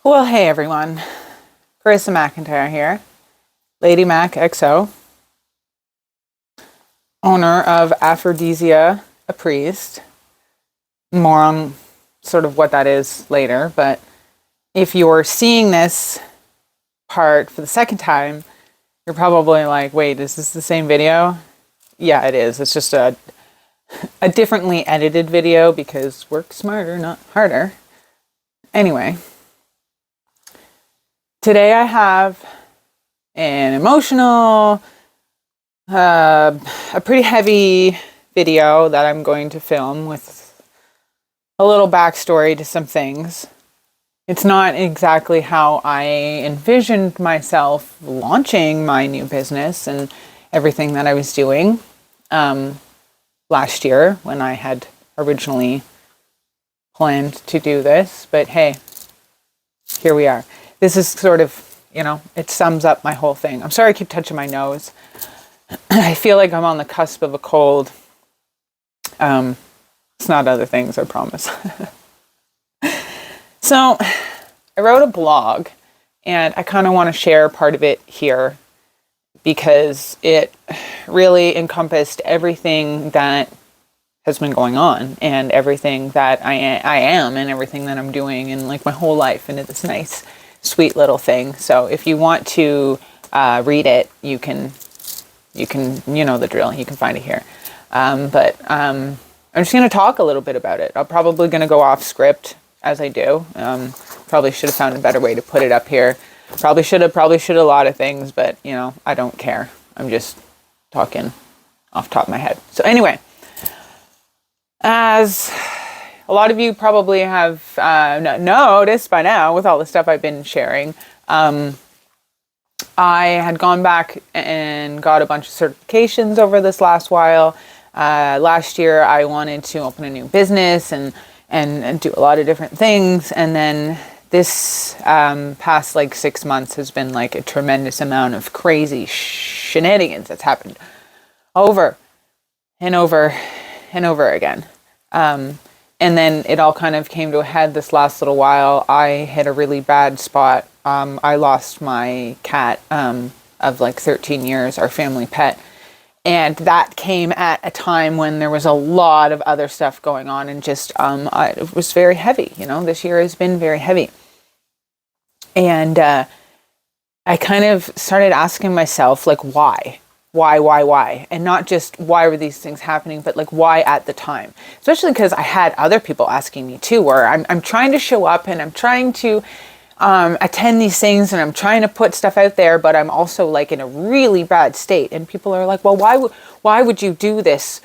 Well, hey everyone, Carissa McIntyre here, Lady Mac XO, owner of Aphrodisia, Apprised. More on sort of what that is later, but if you're seeing this part for the second time, you're probably like, wait, is this the same video? Yeah, it is. It's just a differently edited video because work smarter, not harder. Anyway. Today I have an emotional, a pretty heavy video that I'm going to film with a little backstory to some things. It's not exactly how I envisioned myself launching my new business and everything that I was doing last year when I had originally planned to do this. But hey, here we are. This is sort of, it sums up my whole thing. I'm sorry I keep touching my nose. I feel like I'm on the cusp of a cold. It's not other things, I promise. So, I wrote a blog, and I kind of want to share part of it here because it really encompassed everything that has been going on and everything that I am and everything that I'm doing and like my whole life, and it's nice, sweet little thing. So if you want to read it, you can, you know the drill. You can find it here. But I'm just going to talk a little bit about it. I'm probably going to go off script as I do. Probably should have found a better way to put it up here. Probably should have a lot of things, but I don't care. I'm just talking off the top of my head. So anyway, as a lot of you probably have noticed by now with all the stuff I've been sharing, I had gone back and got a bunch of certifications over this last while. Last year I wanted to open a new business and do a lot of different things. And then this past 6 months has been like a tremendous amount of crazy shenanigans that's happened over and over and over again. And then it all kind of came to a head this last little while. I hit a really bad spot. I lost my cat of 13 years, our family pet. And that came at a time when there was a lot of other stuff going on and just it was very heavy. This year has been very heavy. And I kind of started asking myself, why? Why? And not just why were these things happening, but why at the time? Especially because I had other people asking me too, where I'm trying to show up and I'm trying to attend these things and I'm trying to put stuff out there, but I'm also in a really bad state. And people are like, well, why would you do this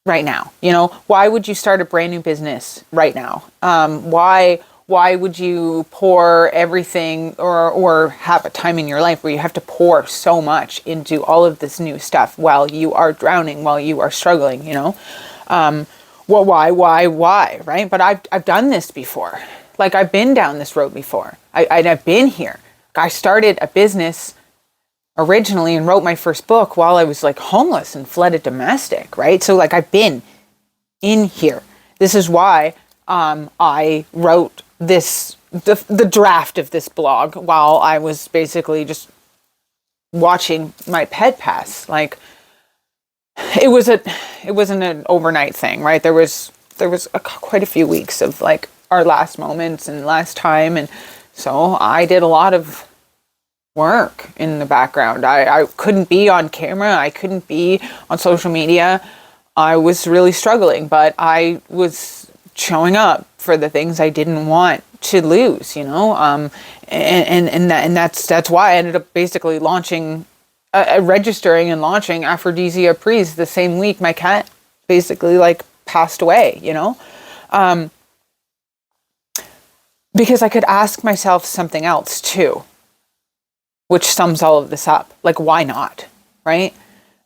right now? Why would you start a brand new business right now? Why would you pour everything or have a time in your life where you have to pour so much into all of this new stuff while you are drowning, while you are struggling, well, why, right? But I've done this before. I've been down this road before. I've been here. I started a business originally and wrote my first book while I was homeless and fled a domestic, right? So I've been in here. This is why I wrote the draft of this blog while I was basically just watching my pet pass. It wasn't an overnight thing, right? There was quite a few weeks of our last moments and last time, and so I did a lot of work in the background. I couldn't be on camera. I couldn't be on social media. I was really struggling, but I was showing up for the things I didn't want to lose, and that's why I ended up basically launching, registering and launching Aphrodisia Apprised the same week my cat basically passed away, because I could ask myself something else too, which sums all of this up. Why not, right?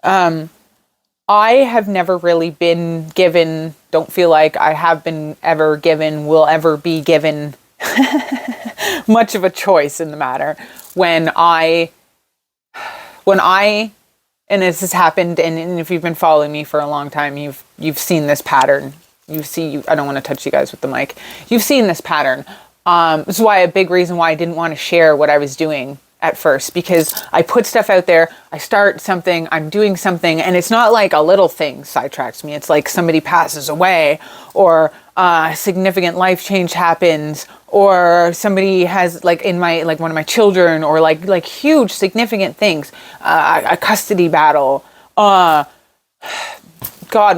I have never really been given, don't feel like I have been ever given, will ever be given much of a choice in the matter. When I, and this has happened, and if you've been following me for a long time, you've seen this pattern. I don't want to touch you guys with the mic. You've seen this pattern This is why a big reason why I didn't want to share what I was doing at first, because I put stuff out there, I start something, I'm doing something, and it's not like a little thing sidetracks me. It's like somebody passes away, or significant life change happens, or somebody has like one of my children, or like huge significant things, a custody battle, God,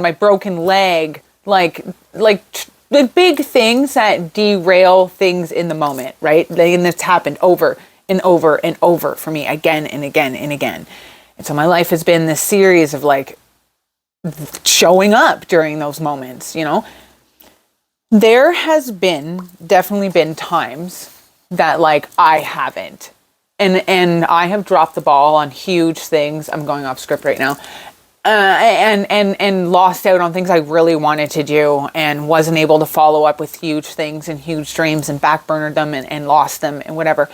my broken leg, like the big things that derail things in the moment, right? And it's happened over and over and over for me again and again and again. And so my life has been this series of like showing up during those moments, you know. There has definitely been times that like I haven't. And I have dropped the ball on huge things. I'm going off script right now. And lost out on things I really wanted to do, and wasn't able to follow up with huge things and huge dreams, and backburnered them and lost them and whatever.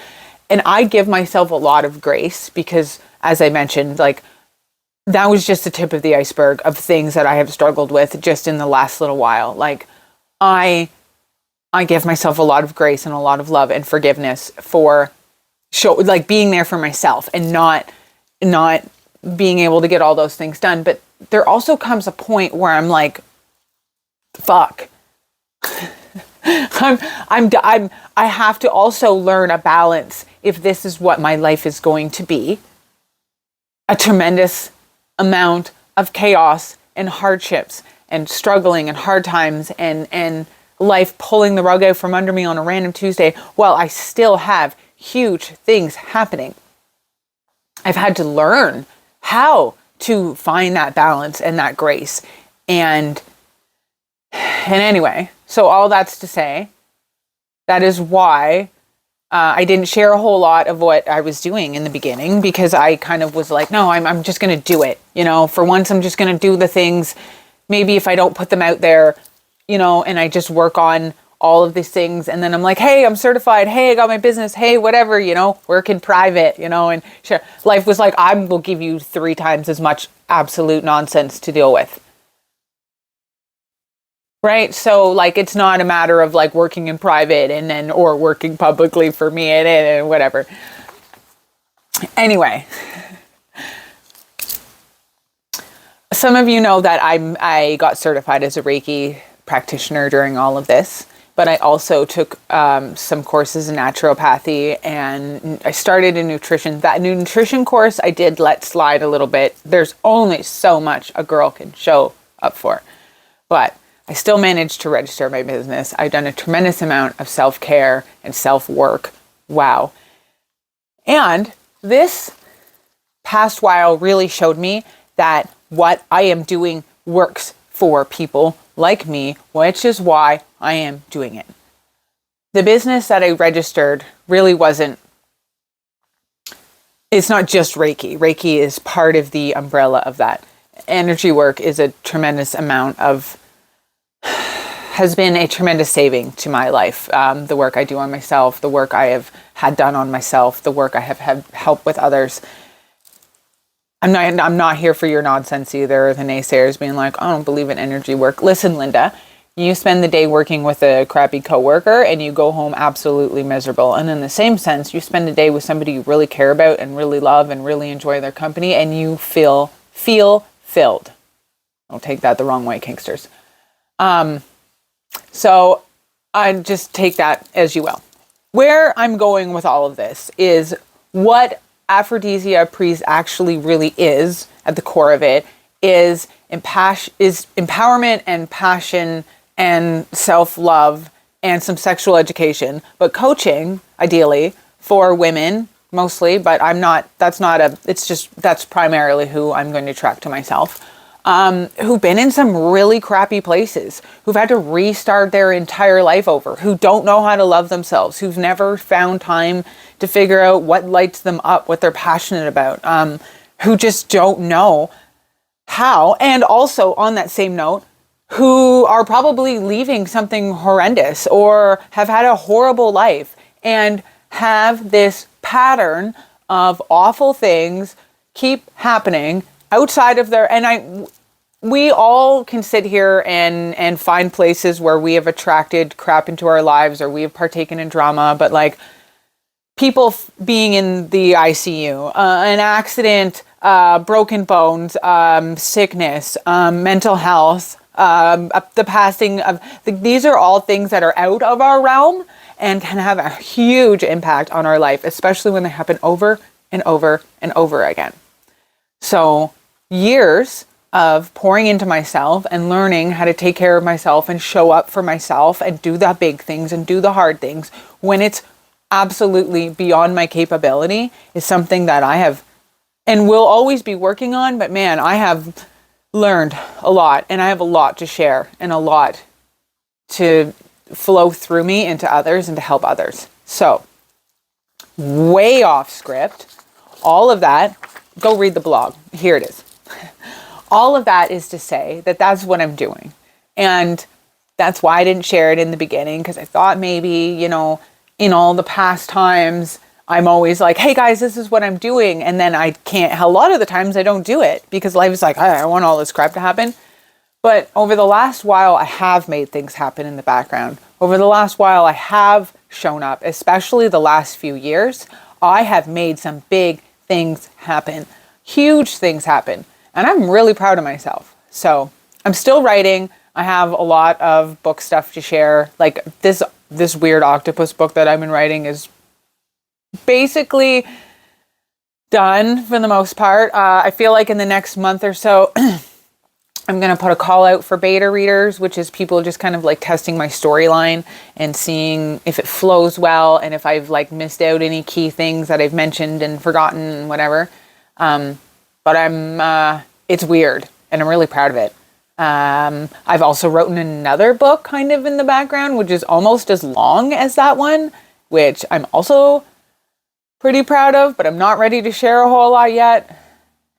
And I give myself a lot of grace, because, as I mentioned, like, that was just the tip of the iceberg of things that I have struggled with just in the last little while. Like, I give myself a lot of grace and a lot of love and forgiveness for being there for myself, and not being able to get all those things done. But there also comes a point where I'm like, fuck. I have to also learn a balance if this is what my life is going to be. A tremendous amount of chaos and hardships and struggling and hard times and life pulling the rug out from under me on a random Tuesday while I still have huge things happening. I've had to learn how to find that balance and that grace. And anyway, so all that's to say, that is why I didn't share a whole lot of what I was doing in the beginning, because I kind of was like, no, I'm just going to do it. You know, for once, I'm just going to do the things. Maybe if I don't put them out there, you know, and I just work on all of these things. And then I'm like, hey, I'm certified. Hey, I got my business. Hey, whatever, you know, work in private, you know, and sure. Life was like, I will give you 3 times as much absolute nonsense to deal with. Right. So like, it's not a matter of like working in private and then, or working publicly for me and whatever. Anyway, some of you know that I got certified as a Reiki practitioner during all of this, but I also took some courses in naturopathy, and I started in nutrition. That nutrition course I did let slide a little bit. There's only so much a girl can show up for, but I still managed to register my business. I've done a tremendous amount of self-care and self-work. Wow. And this past while really showed me that what I am doing works for people like me, which is why I am doing it. The business that I registered really it's not just Reiki. Reiki is part of the umbrella of that. Energy work is a tremendous amount has been a tremendous saving to my life. The work I do on myself, the work I have had done on myself, the work I have had help with others. I'm not here for your nonsense either. The naysayers being like, I don't believe in energy work. Listen, Linda, you spend the day working with a crappy coworker and you go home absolutely miserable. And in the same sense, you spend a day with somebody you really care about and really love and really enjoy their company, and you feel filled. Don't take that the wrong way, Kinksters. So I just take that as you will. Where I'm going with all of this is what Aphrodisia Apprised actually really is at the core of it is empowerment and passion and self-love and some sexual education, but coaching ideally for women mostly, but that's primarily who I'm going to attract to myself. Who've been in some really crappy places, who've had to restart their entire life over, who don't know how to love themselves, who've never found time to figure out what lights them up, what they're passionate about, who just don't know how. And also on that same note, who are probably leaving something horrendous or have had a horrible life and have this pattern of awful things keep happening outside of their, and we all can sit here and find places where we have attracted crap into our lives or we have partaken in drama, but like people being in the ICU, an accident, broken bones, sickness, mental health, the passing of, these are all things that are out of our realm and can have a huge impact on our life, especially when they happen over and over and over again. So years of pouring into myself and learning how to take care of myself and show up for myself and do the big things and do the hard things when it's absolutely beyond my capability is something that I have and will always be working on. But man, I have learned a lot and I have a lot to share and a lot to flow through me into others and to help others. So way off script, all of that, go read the blog. Here it is. All of that is to say that that's what I'm doing. And that's why I didn't share it in the beginning, because I thought maybe, you know, in all the past times, I'm always like, hey guys, this is what I'm doing. And then I can't, a lot of the times I don't do it because life is like, I want all this crap to happen. But over the last while, I have made things happen in the background. Over the last while, I have shown up, especially the last few years. I have made some big things happen, huge things happen. And I'm really proud of myself. So I'm still writing. I have a lot of book stuff to share. Like this weird octopus book that I've been writing is basically done for the most part. I feel like in the next month or so, I'm going to put a call out for beta readers, which is people just kind of like testing my storyline and seeing if it flows well and if I've like missed out any key things that I've mentioned and forgotten and whatever. But it's weird and I'm really proud of it. I've also written another book kind of in the background, which is almost as long as that one, which I'm also pretty proud of, but I'm not ready to share a whole lot yet.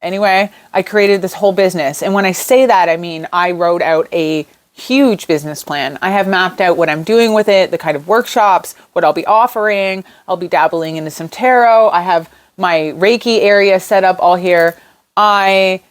Anyway, I created this whole business. And when I say that, I mean, I wrote out a huge business plan. I have mapped out what I'm doing with it, the kind of workshops, what I'll be offering. I'll be dabbling into some tarot. I have my Reiki area set up all here. I'm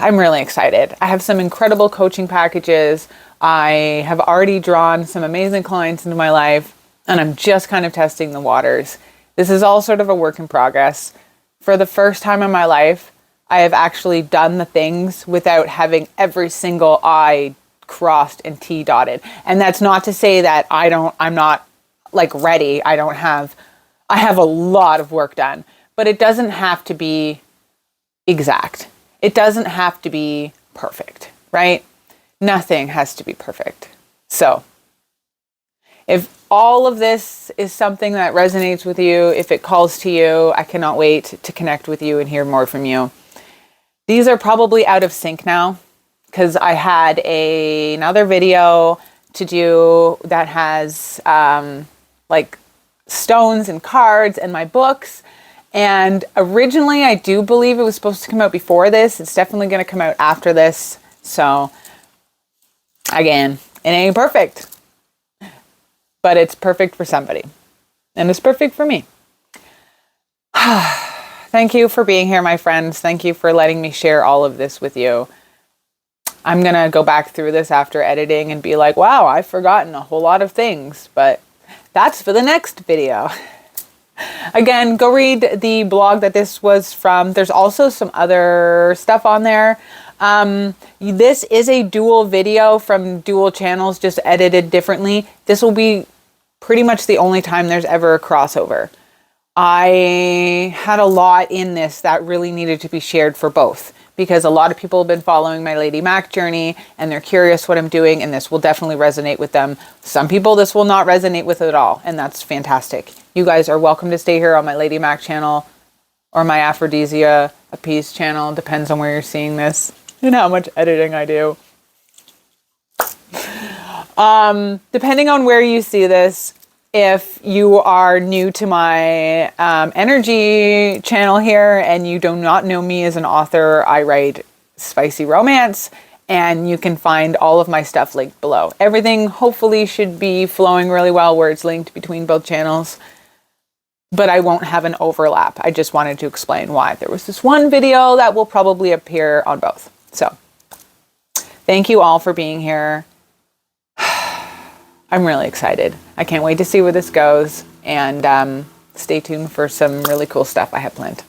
really excited. I have some incredible coaching packages. I have already drawn some amazing clients into my life, and I'm just kind of testing the waters. This is all sort of a work in progress. For the first time in my life, I have actually done the things without having every single I crossed and T dotted. And that's not to say that I'm not like ready. I have a lot of work done, but it doesn't have to be exact. It doesn't have to be perfect, right? Nothing has to be perfect. So if all of this is something that resonates with you, if it calls to you, I cannot wait to connect with you and hear more from you. These are probably out of sync now because I had another video to do that has like stones and cards and my books. And originally, I do believe it was supposed to come out before this. It's definitely going to come out after this. So, again, it ain't perfect. But it's perfect for somebody. And it's perfect for me. Thank you for being here, my friends. Thank you for letting me share all of this with you. I'm going to go back through this after editing and be like, wow, I've forgotten a whole lot of things. But that's for the next video. Again, go read the blog that this was from. There's also some other stuff on there. This is a dual video from dual channels, just edited differently. This will be pretty much the only time there's ever a crossover. I had a lot in this that really needed to be shared for both because a lot of people have been following my Lady Mac journey and they're curious what I'm doing, and this will definitely resonate with them. Some people this will not resonate with at all, and that's fantastic. You guys are welcome to stay here on my Lady Mac channel or my Aphrodisia Apprised channel. Depends on where you're seeing this and how much editing I do. Depending on where you see this, if you are new to my energy channel here and you do not know me as an author, I write spicy romance, and you can find all of my stuff linked below. Everything hopefully should be flowing really well where it's linked between both channels, but I won't have an overlap. I just wanted to explain why there was this one video that will probably appear on both. So Thank you all for being here. I'm really excited. I can't wait to see where this goes, and stay tuned for some really cool stuff I have planned.